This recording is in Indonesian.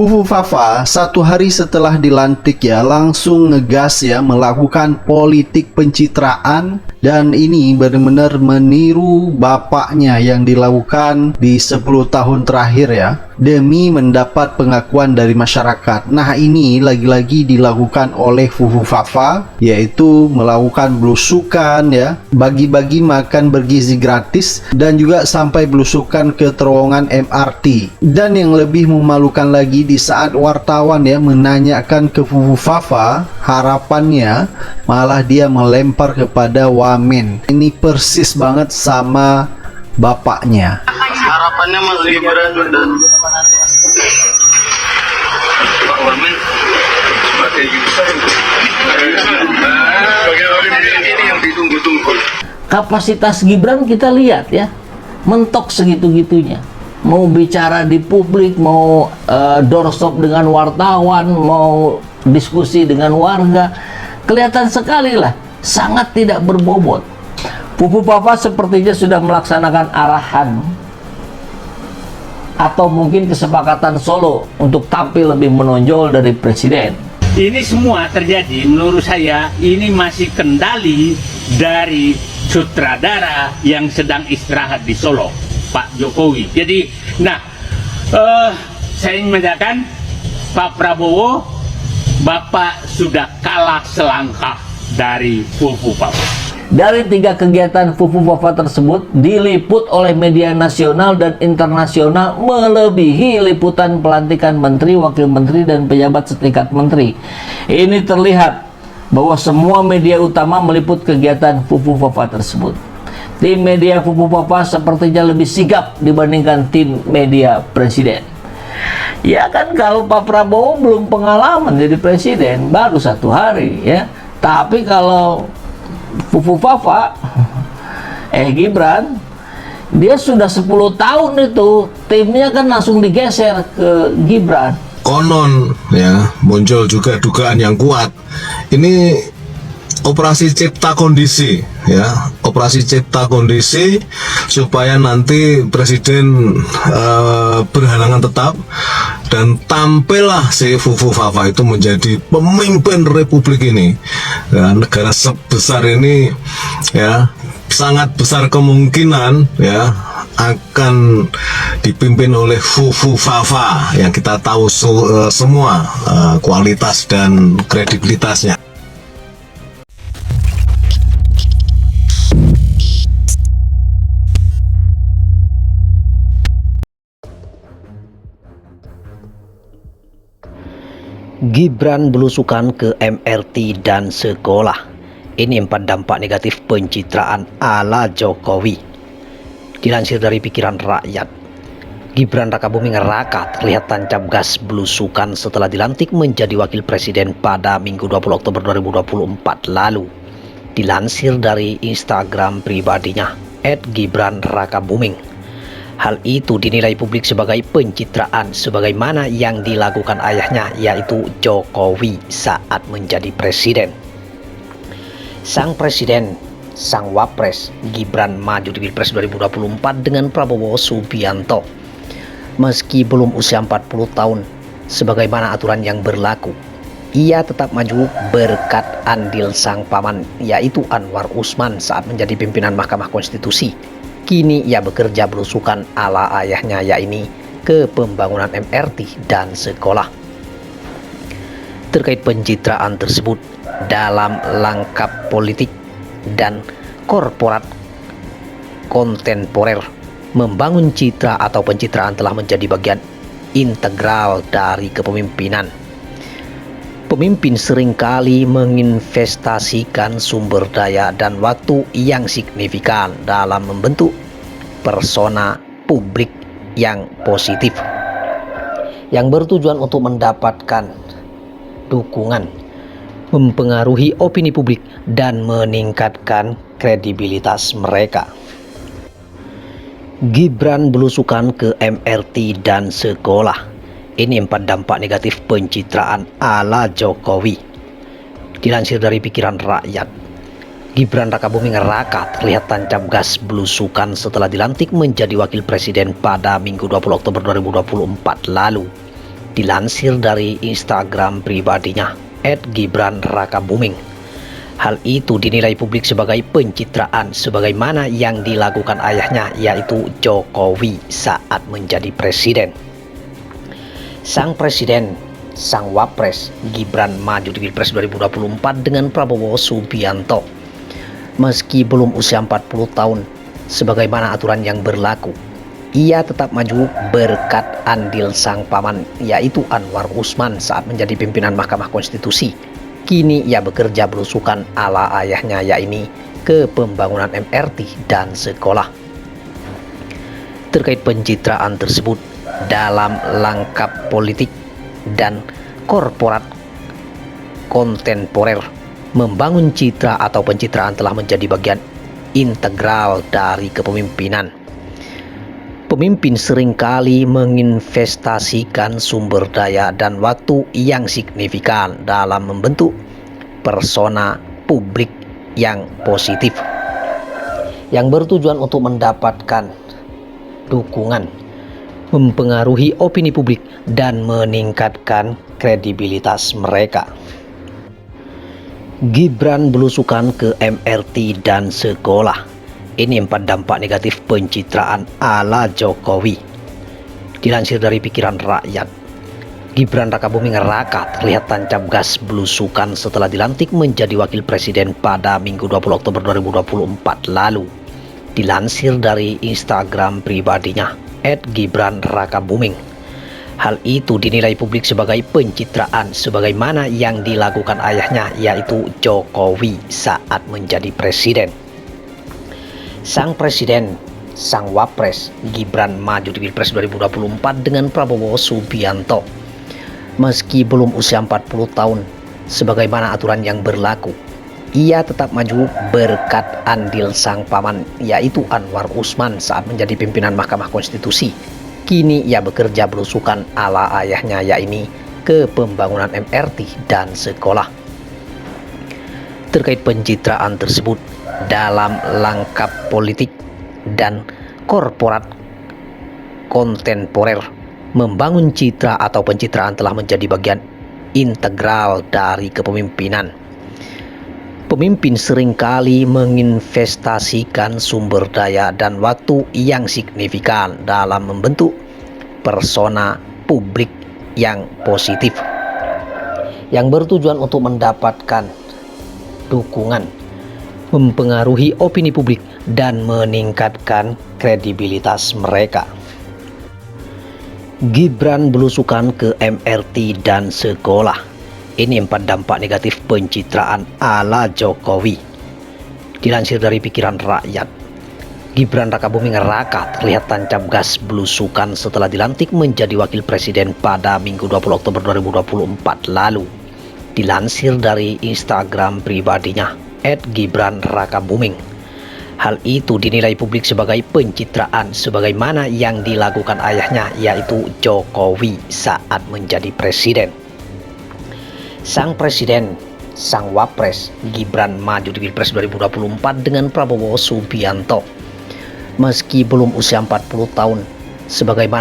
Fufu Fafa satu hari setelah dilantik ya langsung ngegas ya melakukan politik pencitraan, dan ini benar-benar meniru bapaknya yang dilakukan di 10 tahun terakhir ya, demi mendapat pengakuan dari masyarakat. Nah, ini lagi-lagi dilakukan oleh Fufu Fafa, yaitu melakukan belusukan ya, bagi-bagi makan bergizi gratis, dan juga sampai belusukan ke terowongan MRT. Dan yang lebih memalukan lagi, di saat wartawan ya menanyakan ke Fufu Fafa harapannya, malah dia melempar kepada wamen. Ini persis banget sama bapaknya. Harapannya Mas Gibran dan Pak Wamen sebagai ini yang ditunggu-tunggu. Kapasitas Gibran kita lihat ya, mentok segitu-gitunya. Mau bicara di publik, mau doorstop dengan wartawan, mau diskusi dengan warga, kelihatan sekali lah sangat tidak berbobot. Fufu Fafa sepertinya sudah melaksanakan arahan atau mungkin kesepakatan Solo untuk tampil lebih menonjol dari presiden. Ini semua terjadi menurut saya ini masih kendali dari sutradara yang sedang istirahat di Solo, Pak Jokowi. Jadi, saya ingin menyatakan Pak Prabowo, Bapak sudah kalah selangkah dari Fufu Fafa. Dari 3 kegiatan Fufu Fafa tersebut diliput oleh media nasional dan internasional melebihi liputan pelantikan menteri, wakil menteri, dan pejabat setingkat menteri. Ini terlihat bahwa semua media utama meliput kegiatan Fufu Fafa tersebut. Tim media Fufu Fafa sepertinya lebih sigap dibandingkan tim media presiden. Ya kan, kalau Pak Prabowo belum pengalaman jadi presiden, baru 1 hari ya. Tapi kalau Fufu Fafa, Gibran, dia sudah 10 tahun itu, timnya kan langsung digeser ke Gibran. Konon ya muncul juga dugaan yang kuat. Ini operasi cipta kondisi ya, operasi cipta kondisi supaya nanti presiden berhalangan tetap dan tampillah si Fufu Fafa itu menjadi pemimpin republik ini ya, negara sebesar ini ya, sangat besar kemungkinan ya akan dipimpin oleh Fufu Fafa yang kita tahu semua kualitas dan kredibilitasnya. Gibran belusukan ke MRT dan sekolah. Ini 4 dampak negatif pencitraan ala Jokowi. Dilansir dari Pikiran Rakyat, Gibran Rakabuming Raka terlihat tancap gas belusukan setelah dilantik menjadi wakil presiden pada Minggu 20 Oktober 2024 lalu. Dilansir dari Instagram pribadinya @GibranRakabuming. Hal itu dinilai publik sebagai pencitraan sebagaimana yang dilakukan ayahnya, yaitu Jokowi saat menjadi presiden. Sang presiden, sang wapres Gibran maju di Pilpres 2024 dengan Prabowo Subianto. Meski belum usia 40 tahun sebagaimana aturan yang berlaku, ia tetap maju berkat andil sang paman, yaitu Anwar Usman saat menjadi pimpinan Mahkamah Konstitusi. Kini ia bekerja belusukan ala ayahnya, yakni ke pembangunan MRT dan sekolah. Terkait pencitraan tersebut dalam langkah politik dan korporat kontemporer, membangun citra atau pencitraan telah menjadi bagian integral dari kepemimpinan. Pemimpin seringkali menginvestasikan sumber daya dan waktu yang signifikan dalam membentuk persona publik yang positif, yang bertujuan untuk mendapatkan dukungan, mempengaruhi opini publik, dan meningkatkan kredibilitas mereka. Gibran belusukan ke MRT dan sekolah. Ini 4 dampak negatif pencitraan ala Jokowi. Dilansir dari Pikiran Rakyat, Gibran Rakabuming Raka terlihat tancap gas belusukan setelah dilantik menjadi wakil presiden pada Minggu 20 Oktober 2024 lalu. Dilansir dari Instagram pribadinya @gibranrakabuming, hal itu dinilai publik sebagai pencitraan sebagaimana yang dilakukan ayahnya, yaitu Jokowi saat menjadi presiden. Sang presiden, sang wapres Gibran maju di Pilpres 2024 dengan Prabowo Subianto. Meski belum usia 40 tahun sebagaimana aturan yang berlaku, ia tetap maju berkat andil sang paman, yaitu Anwar Usman saat menjadi pimpinan Mahkamah Konstitusi. Kini ia bekerja belusukan ala ayahnya, yakni ke pembangunan MRT dan sekolah. Terkait pencitraan tersebut dalam langkap politik dan korporat kontemporer, membangun citra atau pencitraan telah menjadi bagian integral dari kepemimpinan. Pemimpin seringkali menginvestasikan sumber daya dan waktu yang signifikan dalam membentuk persona publik yang positif, yang bertujuan untuk mendapatkan dukungan, mempengaruhi opini publik, dan meningkatkan kredibilitas mereka. Gibran belusukan ke MRT dan sekolah. Ini 4 dampak negatif pencitraan ala Jokowi. Dilansir dari Pikiran Rakyat, Gibran Rakabuming Raka terlihat tancap gas belusukan setelah dilantik menjadi wakil presiden pada Minggu 20 Oktober 2024 lalu. Dilansir dari Instagram pribadinya @gibranrakabuming, hal itu dinilai publik sebagai pencitraan sebagaimana yang dilakukan ayahnya, yaitu Jokowi saat menjadi presiden. Sang presiden, sang wapres Gibran maju di Pilpres 2024 dengan Prabowo Subianto. Meski belum usia 40 tahun sebagaimana aturan yang berlaku, ia tetap maju berkat andil sang paman, yaitu Anwar Usman saat menjadi pimpinan Mahkamah Konstitusi. Kini ia bekerja belusukan ala ayahnya, yakni ke pembangunan MRT dan sekolah. Terkait pencitraan tersebut dalam langkap politik dan korporat kontemporer, membangun citra atau pencitraan telah menjadi bagian integral dari kepemimpinan. Pemimpin seringkali menginvestasikan sumber daya dan waktu yang signifikan dalam membentuk persona publik yang positif, yang bertujuan untuk mendapatkan dukungan, mempengaruhi opini publik, dan meningkatkan kredibilitas mereka. Gibran belusukan ke MRT dan sekolah. Ini 4 dampak negatif pencitraan ala Jokowi. Dilansir dari Pikiran Rakyat, Gibran Rakabuming Raka terlihat tancap gas belusukan setelah dilantik menjadi wakil presiden pada Minggu 20 Oktober 2024 lalu. Dilansir dari Instagram pribadinya @gibranrakabuming, hal itu dinilai publik sebagai pencitraan sebagaimana yang dilakukan ayahnya, yaitu Jokowi saat menjadi presiden. Sang presiden, sang wapres Gibran maju di Pilpres 2024 dengan Prabowo Subianto. Meski belum usia 40 tahun sebagaimana